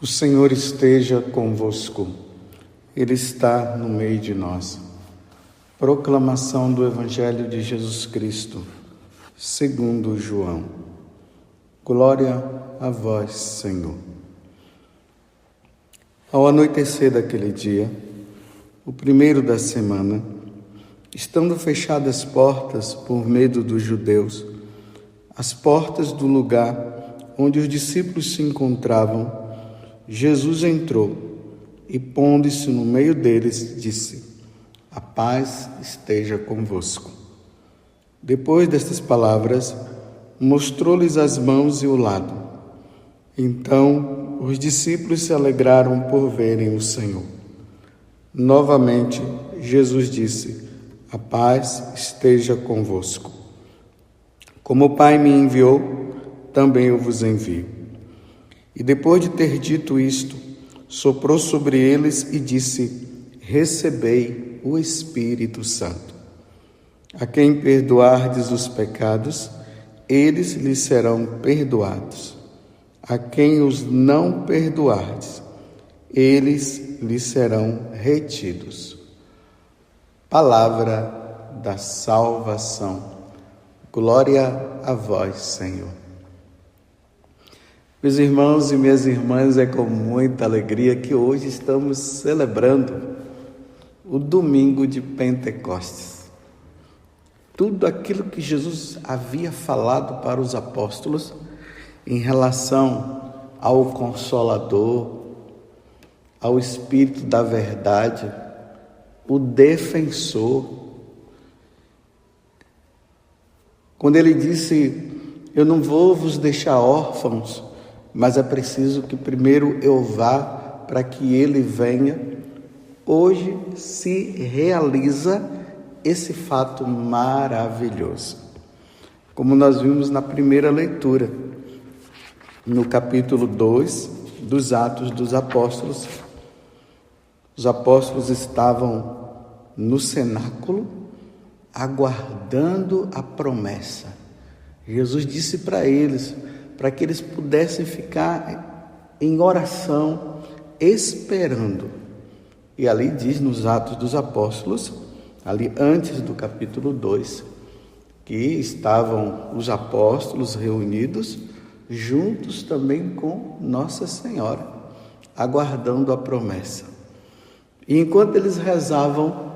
O Senhor esteja convosco, Ele está no meio de nós. Proclamação do Evangelho de Jesus Cristo, segundo João. Glória a vós, Senhor. Ao anoitecer daquele dia, o primeiro da semana, estando fechadas as portas por medo dos judeus, as portas do lugar onde os discípulos se encontravam, Jesus entrou e, pondo-se no meio deles, disse: A paz esteja convosco. Depois destas palavras, mostrou-lhes as mãos e o lado. Então, os discípulos se alegraram por verem o Senhor. Novamente, Jesus disse: A paz esteja convosco. Como o Pai me enviou, também eu vos envio. E depois de ter dito isto, soprou sobre eles e disse: Recebei o Espírito Santo. A quem perdoardes os pecados, eles lhes serão perdoados. A quem os não perdoardes, eles lhes serão retidos. Palavra da salvação. Glória a vós, Senhor. Meus irmãos e minhas irmãs, é com muita alegria que hoje estamos celebrando o domingo de Pentecostes. Tudo aquilo que Jesus havia falado para os apóstolos em relação ao Consolador, ao Espírito da Verdade, o Defensor. Quando ele disse: Eu não vou vos deixar órfãos, mas é preciso que primeiro eu vá para que ele venha. Hoje se realiza esse fato maravilhoso. Como nós vimos na primeira leitura, no capítulo 2 dos Atos dos Apóstolos, os apóstolos estavam no cenáculo aguardando a promessa. Jesus disse para eles, para que eles pudessem ficar em oração, esperando. E ali diz nos Atos dos Apóstolos, ali antes do capítulo 2, que estavam os apóstolos reunidos, juntos também com Nossa Senhora, aguardando a promessa. E enquanto eles rezavam,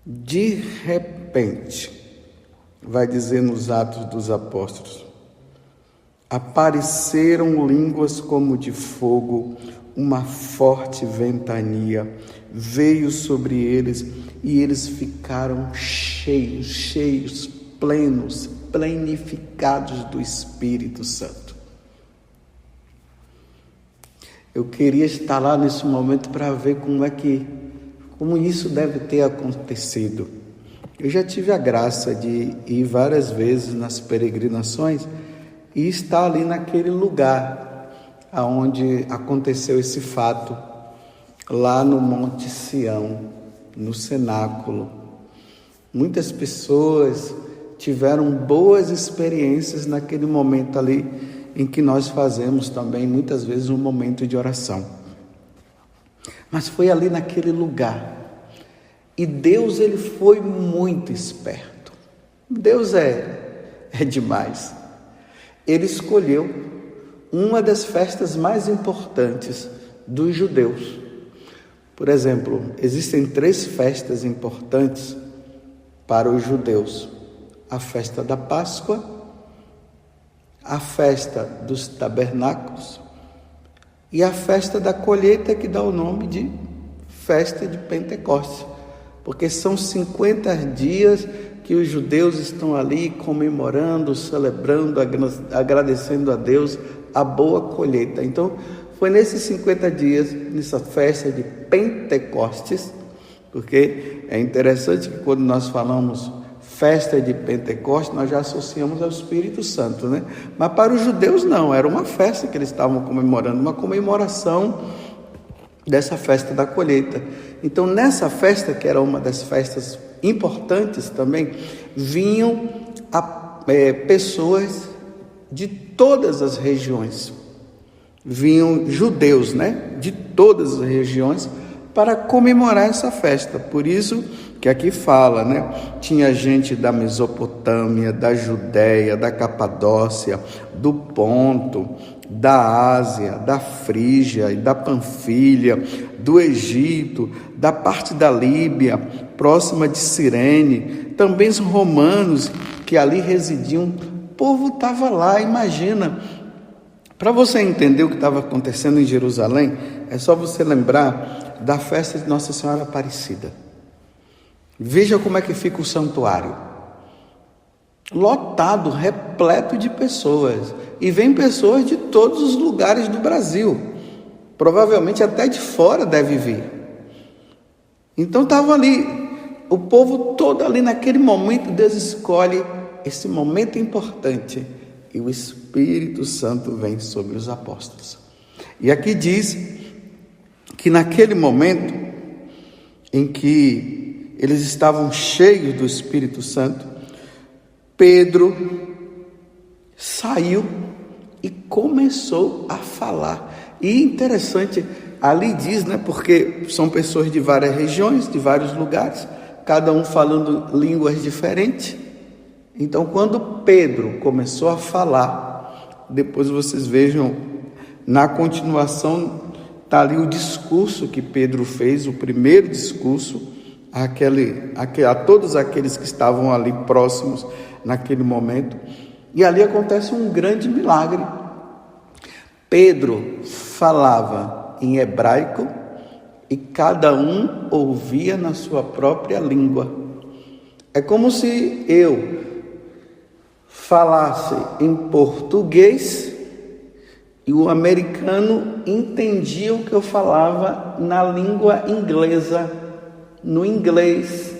de repente, vai dizer nos Atos dos Apóstolos, apareceram línguas como de fogo, uma forte ventania veio sobre eles e eles ficaram cheios, plenos, plenificados do Espírito Santo. Eu queria estar lá nesse momento para ver como isso deve ter acontecido. Eu já tive a graça de ir várias vezes nas peregrinações e estar ali naquele lugar onde aconteceu esse fato, lá no Monte Sião, no cenáculo. Muitas pessoas tiveram boas experiências naquele momento ali, em que nós fazemos também, muitas vezes, um momento de oração. Mas foi ali naquele lugar. E Deus, ele foi muito esperto. Deus é demais. Ele escolheu uma das festas mais importantes dos judeus. Por exemplo, existem 3 festas importantes para os judeus: a festa da Páscoa, a festa dos tabernáculos e a festa da colheita, que dá o nome de festa de Pentecostes, porque são 50 dias que os judeus estão ali comemorando, celebrando, agradecendo a Deus a boa colheita. Então, foi nesses 50 dias, nessa festa de Pentecostes, porque é interessante que quando nós falamos festa de Pentecostes, nós já associamos ao Espírito Santo, né? Mas para os judeus não, era uma festa que eles estavam comemorando, uma comemoração dessa festa da colheita. Então, nessa festa, que era uma das festas importantes também, vinham pessoas de todas as regiões. vinham judeus, de todas as regiões, para comemorar essa festa. Por isso que aqui fala, tinha gente da Mesopotâmia, da Judéia, da Capadócia, do Ponto, da Ásia, da Frígia e da Panfilha, do Egito, da parte da Líbia, próxima de Cirene, também os romanos que ali residiam. O povo estava lá, imagina. Para você entender o que estava acontecendo em Jerusalém, é só você lembrar da festa de Nossa Senhora Aparecida. Veja como é que fica o santuário. Lotado, repleto de pessoas. E vem pessoas de todos os lugares do Brasil. Provavelmente até de fora deve vir. Então estava ali, o povo todo ali naquele momento. Deus escolhe esse momento importante. E o Espírito Santo vem sobre os apóstolos. E aqui diz que naquele momento em que eles estavam cheios do Espírito Santo, Pedro saiu e começou a falar. E interessante, ali diz, porque são pessoas de várias regiões, de vários lugares, cada um falando línguas diferentes. Então, quando Pedro começou a falar, depois vocês vejam, na continuação, está ali o discurso que Pedro fez, o primeiro discurso, a todos aqueles que estavam ali próximos naquele momento. E ali acontece um grande milagre. Pedro falava em hebraico e cada um ouvia na sua própria língua. É como se eu falasse em português e o americano entendia o que eu falava na língua inglesa, no inglês,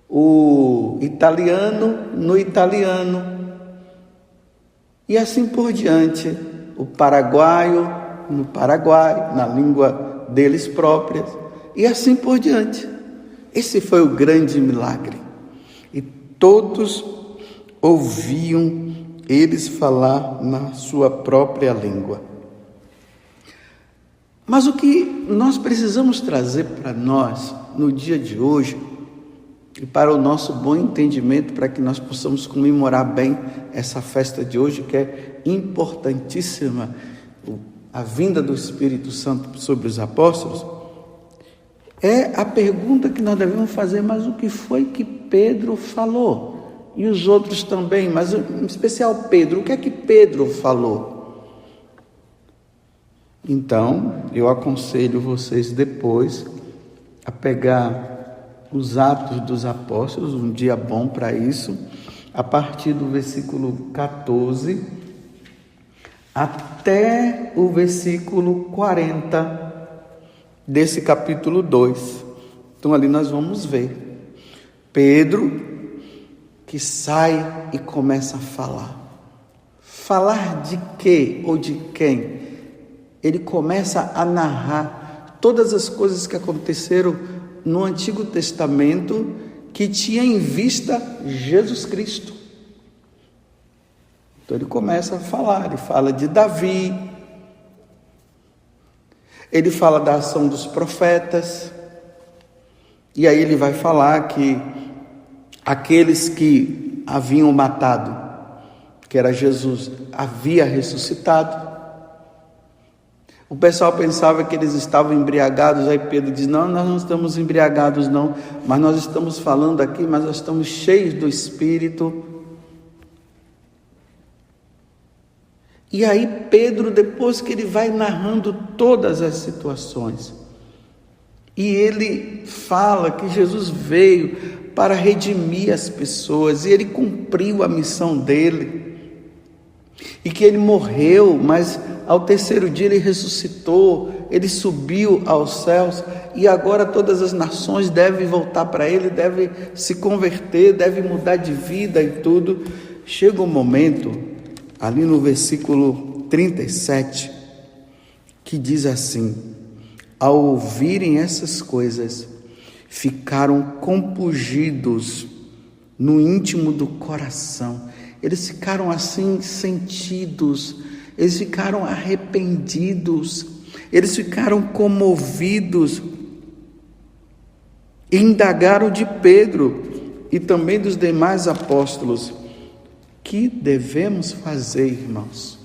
o italiano no italiano, e assim por diante, o paraguaio no Paraguai, na língua deles próprias, e assim por diante. Esse foi o grande milagre. E todos ouviam eles falar na sua própria língua. Mas o que nós precisamos trazer para nós no dia de hoje, e para o nosso bom entendimento, para que nós possamos comemorar bem essa festa de hoje, que é importantíssima, a vinda do Espírito Santo sobre os apóstolos, é a pergunta que nós devemos fazer: mas o que foi que Pedro falou? E os outros também, mas em especial Pedro, o que é que Pedro falou? Então, eu aconselho vocês depois a pegar os Atos dos Apóstolos, um dia bom para isso, a partir do versículo 14 até o versículo 40 desse capítulo 2. Então ali nós vamos ver Pedro que sai e começa a falar. Falar de quê ou de quem? Ele começa a narrar todas as coisas que aconteceram no Antigo Testamento, que tinha em vista Jesus Cristo. Então ele começa a falar, ele fala de Davi, ele fala da ação dos profetas, e aí ele vai falar que aqueles que haviam matado, que era Jesus, havia ressuscitado. O pessoal pensava que eles estavam embriagados, aí Pedro diz: não, nós não estamos embriagados não, mas nós estamos falando aqui, mas nós estamos cheios do Espírito. E aí Pedro, depois que ele vai narrando todas as situações, e ele fala que Jesus veio para redimir as pessoas, e ele cumpriu a missão dele, e que ele morreu, mas ao terceiro dia ele ressuscitou, ele subiu aos céus, e agora todas as nações devem voltar para ele, devem se converter, devem mudar de vida e tudo. Chega um momento, ali no versículo 37, que diz assim: ao ouvirem essas coisas, ficaram compungidos no íntimo do coração. Eles ficaram assim sentidos, eles ficaram arrependidos, eles ficaram comovidos, e indagaram de Pedro e também dos demais apóstolos: que devemos fazer, irmãos?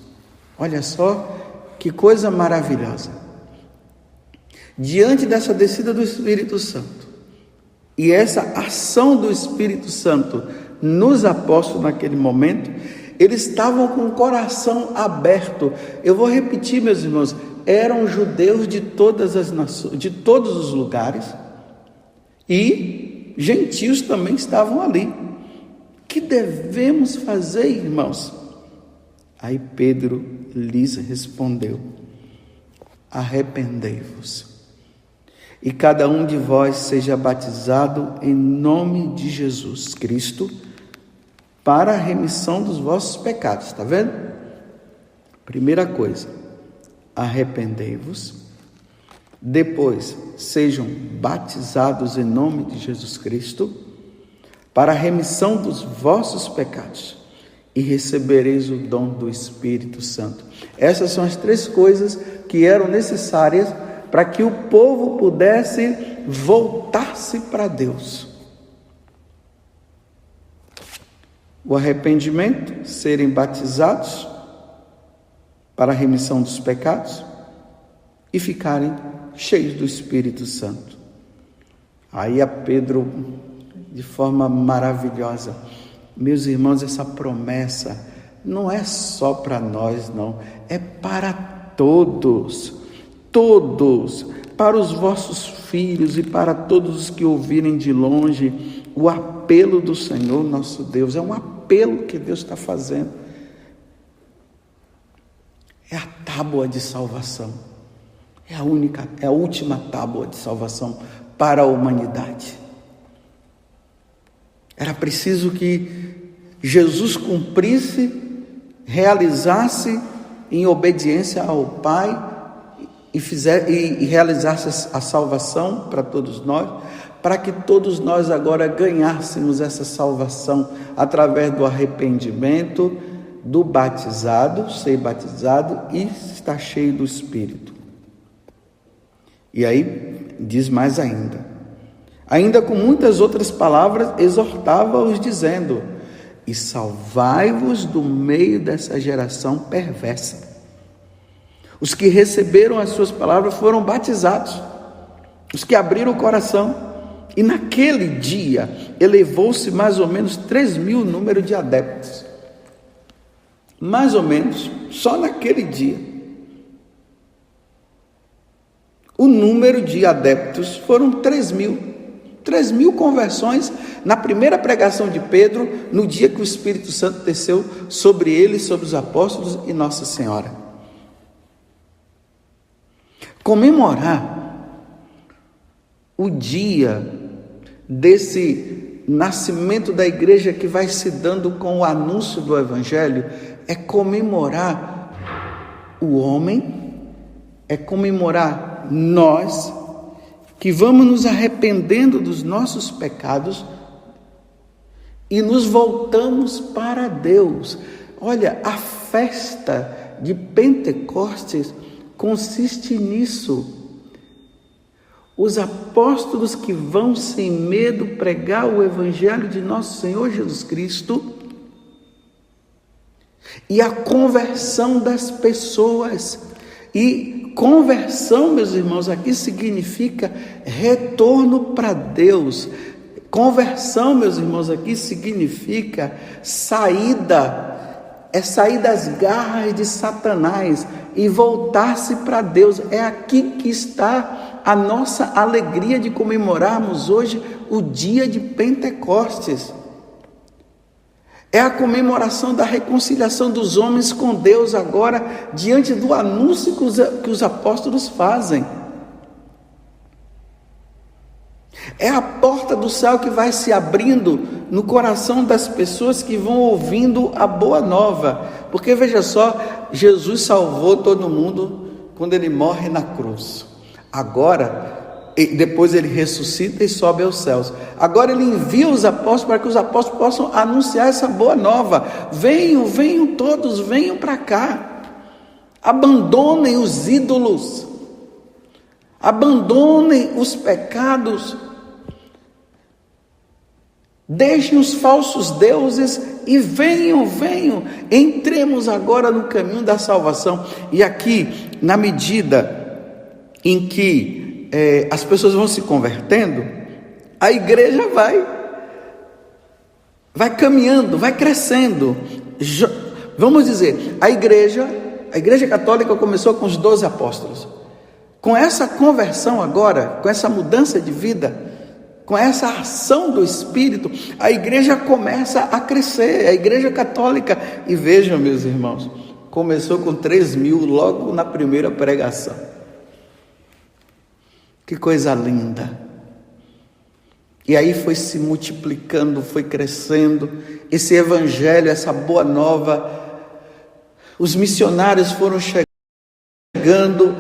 Olha só que coisa maravilhosa. Diante dessa descida do Espírito Santo e essa ação do Espírito Santo nos apóstolos naquele momento, eles estavam com o coração aberto. Eu vou repetir, meus irmãos, eram judeus de todas as nações, de todos os lugares, e gentios também estavam ali. Que devemos fazer, irmãos? Aí Pedro lhes respondeu: arrependei-vos, e cada um de vós seja batizado em nome de Jesus Cristo, para a remissão dos vossos pecados. Está vendo? Primeira coisa, arrependei-vos. Depois, sejam batizados em nome de Jesus Cristo, para a remissão dos vossos pecados, e recebereis o dom do Espírito Santo. Essas são as três coisas que eram necessárias para que o povo pudesse voltar-se para Deus: o arrependimento, serem batizados para a remissão dos pecados e ficarem cheios do Espírito Santo. Aí a Pedro, de forma maravilhosa: meus irmãos, essa promessa não é só para nós, não, é para todos, para os vossos filhos e para todos os que ouvirem de longe o apelo do Senhor nosso Deus. É um apelo que Deus está fazendo. É a tábua de salvação, é a última tábua de salvação para a humanidade. Era preciso que Jesus cumprisse, realizasse em obediência ao Pai e realizasse a salvação para todos nós, para que todos nós agora ganhássemos essa salvação através do arrependimento, do batizado, ser batizado e estar cheio do Espírito. E aí diz mais ainda com muitas outras palavras, exortava-os dizendo: e salvai-vos do meio dessa geração perversa. Os que receberam as suas palavras foram batizados, os que abriram o coração, e naquele dia elevou-se mais ou menos 3.000 o número de adeptos. Mais ou menos, só naquele dia, o número de adeptos foram 3.000. 3.000 conversões na primeira pregação de Pedro, no dia que o Espírito Santo desceu sobre ele, sobre os apóstolos e Nossa Senhora. Comemorar o dia desse nascimento da igreja que vai se dando com o anúncio do Evangelho é comemorar o homem, é comemorar nós, que vamos nos arrependendo dos nossos pecados e nos voltamos para Deus. Olha, a festa de Pentecostes consiste nisso. Os apóstolos que vão sem medo pregar o Evangelho de nosso Senhor Jesus Cristo e a conversão das pessoas. E conversão, meus irmãos, aqui significa retorno para Deus. Conversão, meus irmãos, aqui significa saída, é sair das garras de Satanás e voltar-se para Deus. É aqui que está a nossa alegria de comemorarmos hoje o dia de Pentecostes. É a comemoração da reconciliação dos homens com Deus agora, diante do anúncio que os apóstolos fazem. É a porta do céu que vai se abrindo no coração das pessoas que vão ouvindo a boa nova. Porque veja só, Jesus salvou todo mundo quando ele morre na cruz. Agora, depois ele ressuscita e sobe aos céus. Agora ele envia os apóstolos para que os apóstolos possam anunciar essa boa nova. Venham todos, venham para cá. Abandonem os ídolos. Abandonem os pecados. Deixem os falsos deuses e venham. Entremos agora no caminho da salvação. E aqui, na medida em que as pessoas vão se convertendo, a igreja vai caminhando, vai crescendo. Vamos dizer, a igreja católica começou com os 12 apóstolos. Com essa conversão agora, com essa mudança de vida, com essa ação do Espírito, a igreja começa a crescer, a igreja católica. E vejam, meus irmãos, começou com 3.000 logo na primeira pregação. Que coisa linda! E aí foi se multiplicando, foi crescendo, esse evangelho, essa boa nova, os missionários foram chegando.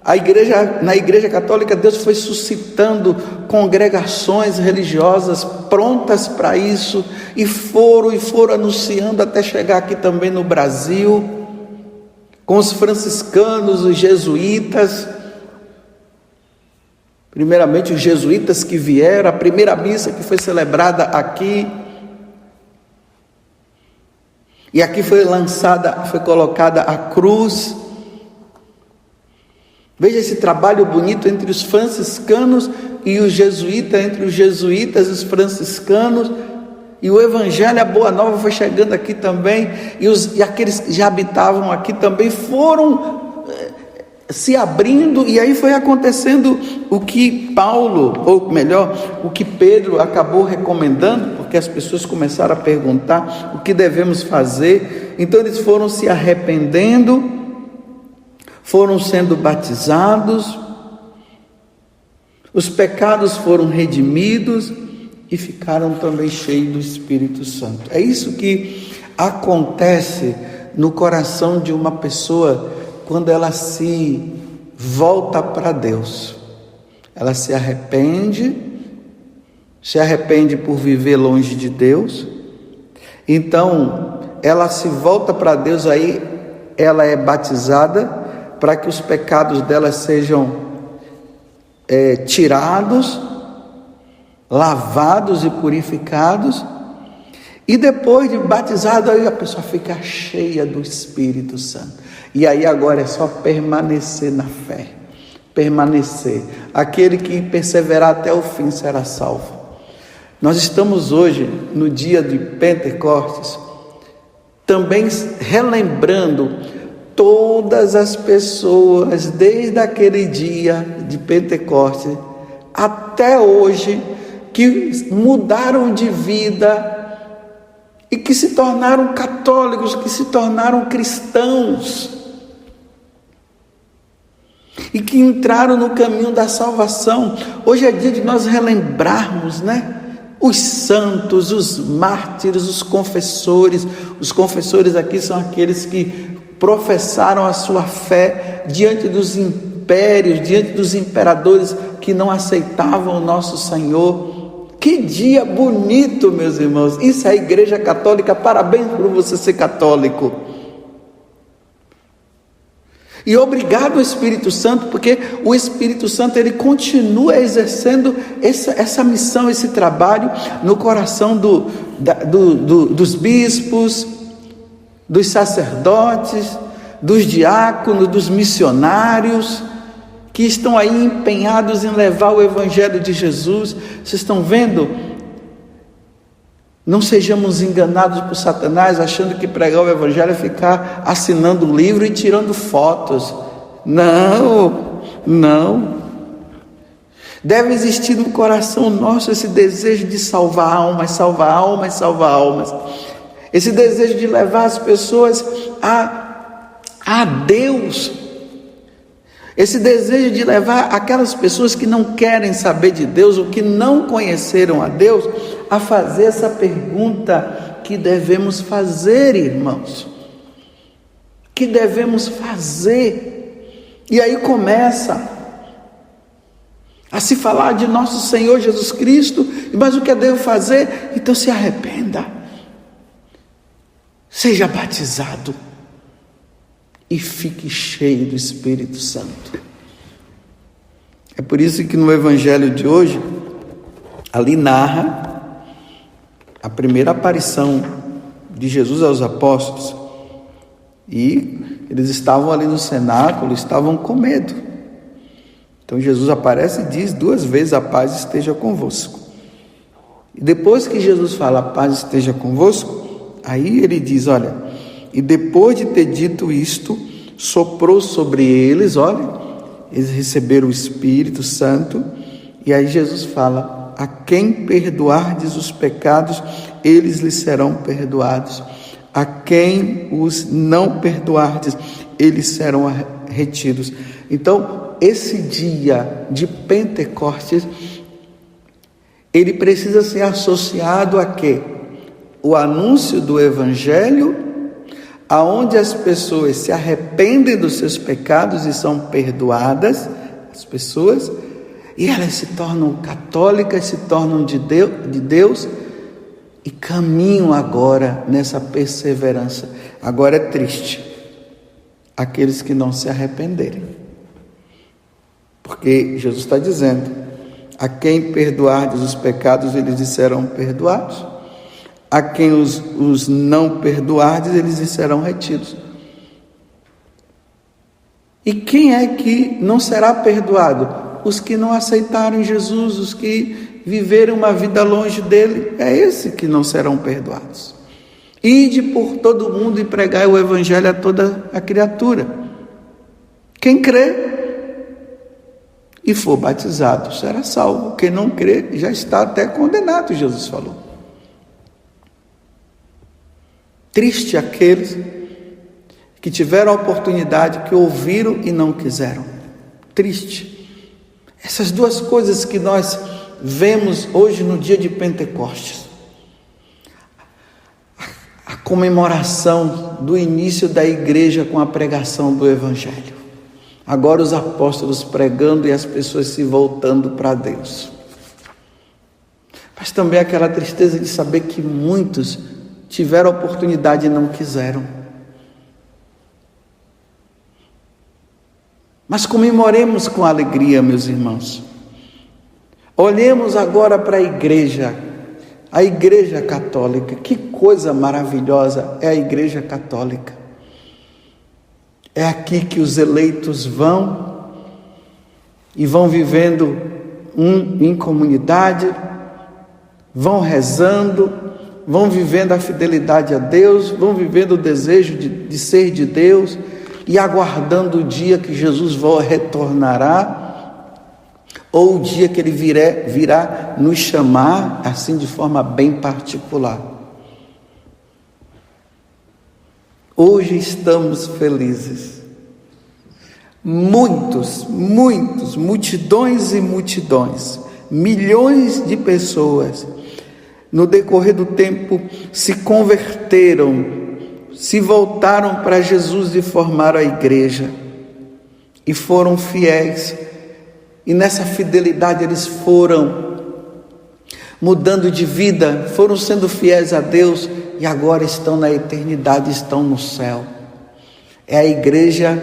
Na igreja católica, Deus foi suscitando congregações religiosas prontas para isso, e foram anunciando até chegar aqui também no Brasil, com os franciscanos, os jesuítas. Primeiramente os jesuítas que vieram, a primeira missa que foi celebrada aqui, e aqui foi colocada a cruz. Veja esse trabalho bonito entre os franciscanos e os jesuítas, entre os jesuítas e os franciscanos, e o evangelho, a boa nova foi chegando aqui também, e aqueles que já habitavam aqui também foram se abrindo, e aí foi acontecendo o que o que Pedro acabou recomendando, porque as pessoas começaram a perguntar o que devemos fazer. Então eles foram se arrependendo, foram sendo batizados, os pecados foram redimidos e ficaram também cheios do Espírito Santo. É isso que acontece no coração de uma pessoa quando ela se volta para Deus. Ela se arrepende por viver longe de Deus. Então ela se volta para Deus, aí ela é batizada para que os pecados dela sejam tirados, lavados e purificados. E depois de batizado, aí a pessoa fica cheia do Espírito Santo. E aí agora é só permanecer na fé. Permanecer. Aquele que perseverar até o fim será salvo. Nós estamos hoje, no dia de Pentecostes, também relembrando todas as pessoas, desde aquele dia de Pentecostes até hoje, que mudaram de vida e que se tornaram católicos, que se tornaram cristãos e que entraram no caminho da salvação. Hoje é dia de nós relembrarmos, os santos, os mártires, os confessores. Os confessores aqui são aqueles que professaram a sua fé diante dos impérios, diante dos imperadores que não aceitavam o nosso Senhor. Que dia bonito, meus irmãos! Isso é a Igreja Católica. Parabéns por você ser católico. E obrigado ao Espírito Santo, porque o Espírito Santo ele continua exercendo essa missão, esse trabalho no coração dos bispos, dos sacerdotes, dos diáconos, dos missionários, que estão aí empenhados em levar o Evangelho de Jesus. Vocês estão vendo? Não sejamos enganados por Satanás, achando que pregar o Evangelho é ficar assinando o livro e tirando fotos. Não. Deve existir no coração nosso esse desejo de salvar almas. Esse desejo de levar as pessoas a Deus. Esse desejo de levar aquelas pessoas que não querem saber de Deus, ou que não conheceram a Deus, a fazer essa pergunta que devemos fazer, irmãos. Que devemos fazer. E aí começa a se falar de nosso Senhor Jesus Cristo. Mas o que eu devo fazer? Então se arrependa. Seja batizado. e fique cheio do Espírito Santo. É por isso que no Evangelho de hoje, ali narra a primeira aparição de Jesus aos apóstolos. E eles estavam ali no cenáculo, estavam com medo. Então Jesus aparece e diz 2 vezes: a paz esteja convosco. E depois que Jesus fala a paz esteja convosco, aí ele diz, olha, e depois de ter dito isto, soprou sobre eles, olha, eles receberam o Espírito Santo. E aí Jesus fala: a quem perdoardes os pecados, eles lhes serão perdoados. A quem os não perdoardes, eles serão retidos. Então, esse dia de Pentecostes, ele precisa ser associado a quê? O anúncio do Evangelho, aonde as pessoas se arrependem dos seus pecados e são perdoadas, as pessoas, e elas se tornam católicas, se tornam de Deus, e caminham agora nessa perseverança. Agora é triste aqueles que não se arrependerem, porque Jesus está dizendo: a quem perdoardes os pecados, eles lhes serão perdoados. A quem os não perdoardes, eles lhes serão retidos. E quem é que não será perdoado? Os que não aceitaram Jesus, os que viveram uma vida longe dele, é esse que não serão perdoados. Ide por todo mundo e pregai o Evangelho a toda a criatura. Quem crê e for batizado será salvo. Quem não crê já está até condenado, Jesus falou. Triste aqueles que tiveram a oportunidade, que ouviram e não quiseram. Triste. Essas 2 coisas que nós vemos hoje no dia de Pentecostes. A comemoração do início da igreja com a pregação do Evangelho. Agora os apóstolos pregando e as pessoas se voltando para Deus. Mas também aquela tristeza de saber que muitos tiveram a oportunidade e não quiseram. Mas comemoremos com alegria, meus irmãos. Olhemos agora para a igreja católica. Que coisa maravilhosa é a igreja católica. É aqui que os eleitos vão e vão vivendo em comunidade, vão rezando, vão vivendo a fidelidade a Deus, vão vivendo o desejo de ser de Deus e aguardando o dia que Jesus retornará, ou o dia que Ele virá nos chamar, assim de forma bem particular. Hoje estamos felizes. Multidões e multidões, milhões de pessoas, no decorrer do tempo, se converteram, se voltaram para Jesus e formaram a igreja, e foram fiéis, e nessa fidelidade eles foram mudando de vida, foram sendo fiéis a Deus, e agora estão na eternidade, estão no céu. É a igreja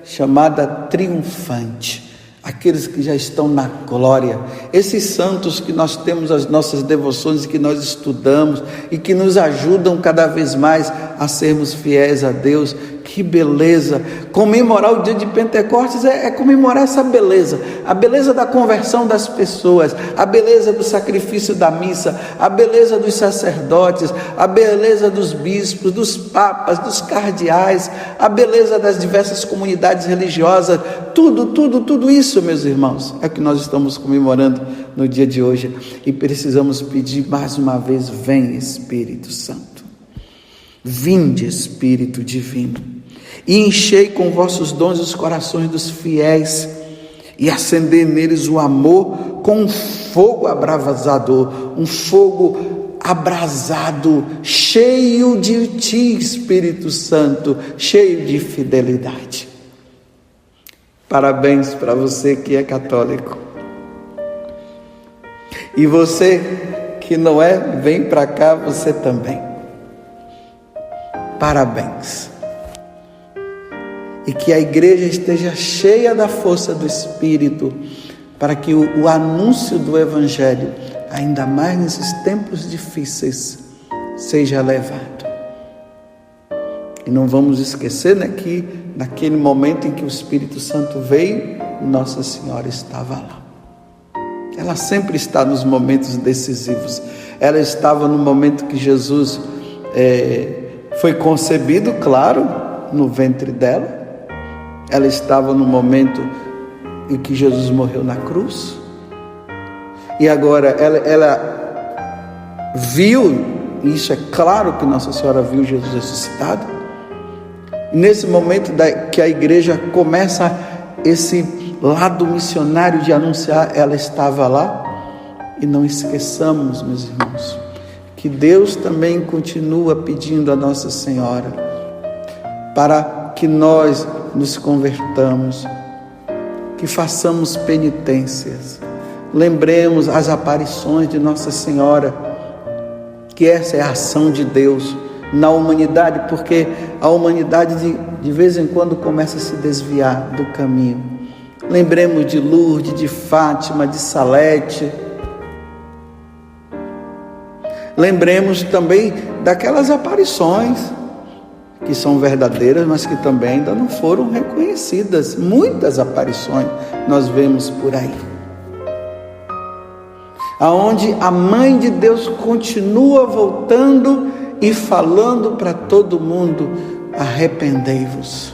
chamada triunfante, aqueles que já estão na glória, esses santos que nós temos as nossas devoções, que nós estudamos e que nos ajudam cada vez mais a sermos fiéis a Deus. Que beleza! Comemorar o dia de Pentecostes é comemorar essa beleza, a beleza da conversão das pessoas, a beleza do sacrifício da missa, a beleza dos sacerdotes, a beleza dos bispos, dos papas, dos cardeais, a beleza das diversas comunidades religiosas, tudo isso, meus irmãos, é o que nós estamos comemorando no dia de hoje, e precisamos pedir mais uma vez: vem Espírito Santo, vinde Espírito Divino, e enchei com vossos dons os corações dos fiéis, e acender neles o amor com um fogo abrasador, um fogo abrasado, cheio de ti, Espírito Santo, cheio de fidelidade. Parabéns para você que é católico. E você que não é, vem para cá você também. Parabéns. e que a igreja esteja cheia da força do Espírito, para que o anúncio do Evangelho, ainda mais nesses tempos difíceis, seja levado. E não vamos esquecer, né, que naquele momento em que o Espírito Santo veio, Nossa Senhora estava lá. Ela sempre está nos momentos decisivos. Ela estava no momento que Jesus foi concebido, claro, no ventre dela. Ela estava no momento em que Jesus morreu na cruz. E agora ela viu, e isso é claro que Nossa Senhora viu Jesus ressuscitado. E nesse momento que a igreja começa esse lado missionário de anunciar, ela estava lá. E não esqueçamos, meus irmãos, que Deus também continua pedindo a Nossa Senhora para que nós nos convertamos, que façamos penitências, lembremos as aparições de Nossa Senhora, que essa é a ação de Deus na humanidade, porque a humanidade de vez em quando começa a se desviar do caminho. Lembremos de Lourdes, de Fátima, de Salete. Lembremos também daquelas aparições que são verdadeiras, mas que também ainda não foram reconhecidas. Muitas aparições nós vemos por aí, aonde a Mãe de Deus continua voltando e falando para todo mundo: arrependei-vos,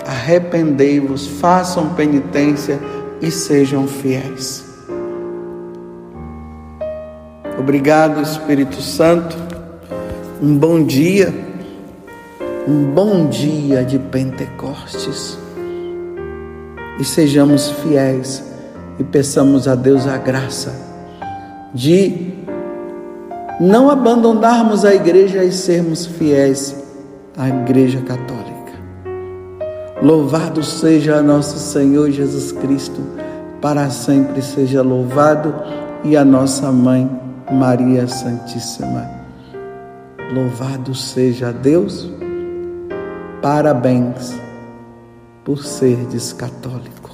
arrependei-vos, façam penitência e sejam fiéis. Obrigado, Espírito Santo. Um bom dia de Pentecostes. E sejamos fiéis e peçamos a Deus a graça de não abandonarmos a igreja e sermos fiéis à Igreja Católica. Louvado seja nosso Senhor Jesus Cristo, para sempre seja louvado, e a nossa Mãe Maria Santíssima. Louvado seja Deus. Parabéns por serdes católico.